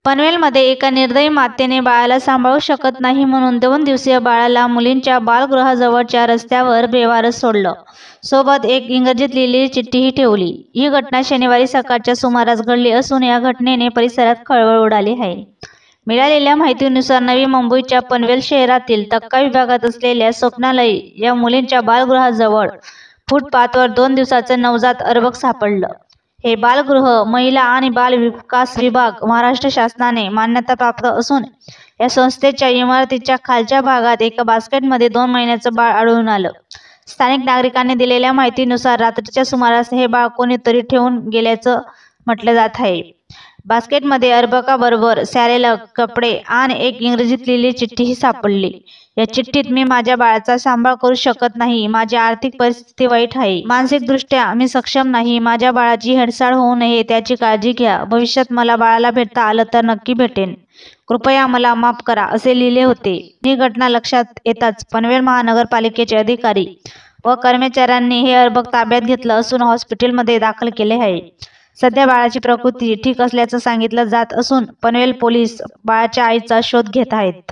पनवेलमध्ये एका निर्दयी मातेने बाळाला सांभाळू शकत नाही म्हणून 2 दिवसीय बाळाला मुलींच्या बालगृहाजवळच्या रस्त्यावर बेवारस सोडलं. सोबत एक इंग्रजीत लिहिलेली चिठ्ठीही ठेवली. ही घटना शनिवारी सकाळच्या सुमारास घडली असून या घटनेने परिसरात खळबळ उडाली आहे. मिळालेल्या माहितीनुसार नवी मुंबईच्या पनवेल शहरातील तक्का विभागात असलेल्या स्वप्नालय या मुलींच्या बालगृहाजवळ फुटपाथवर 2 दिवसाचं नवजात अर्भक सापडलं. हे बालगृह महिला आणि बाल विकास विभाग महाराष्ट्र शासनाने मान्यताप्राप्त असून या संस्थेच्या इमारतीच्या खालच्या भागात एका बास्केटमध्ये 2 महिन्याचं बाळ आढळून आलं. स्थानिक नागरिकांनी दिलेल्या माहितीनुसार रात्रीच्या सुमारास हे बाळ कोणीतरी ठेवून गेल्याचं म्हटलं जात आहे. बास्केटमध्ये अर्भकाबरोबर सॅरेलक कपडे आणि एक इंग्रजीत लिहिलेली चिठ्ठीही सापडली. या चिठ्ठीत मी माझ्या बाळाचा सांभाळ करू शकत नाही, माझी आर्थिक परिस्थिती वाईट आहे, मानसिकदृष्ट्या मी सक्षम नाही, माझ्या बाळाची हेळसांड होऊ नये त्याची काळजी घ्या, भविष्यात मला बाळाला भेटता आलं तर नक्की भेटेन, कृपया मला माफ करा असे लिहिले होते. ही घटना लक्षात येताच पनवेल महानगरपालिकेचे अधिकारी व कर्मचाऱ्यांनी हे अर्भक ताब्यात घेतलं असून हॉस्पिटलमध्ये दाखल केले आहे. सध्या बाळाची प्रकृती ठीक असल्याचं सांगितलं जात असून पनवेल पोलीस बाळाच्या आईचा शोध घेत आहेत.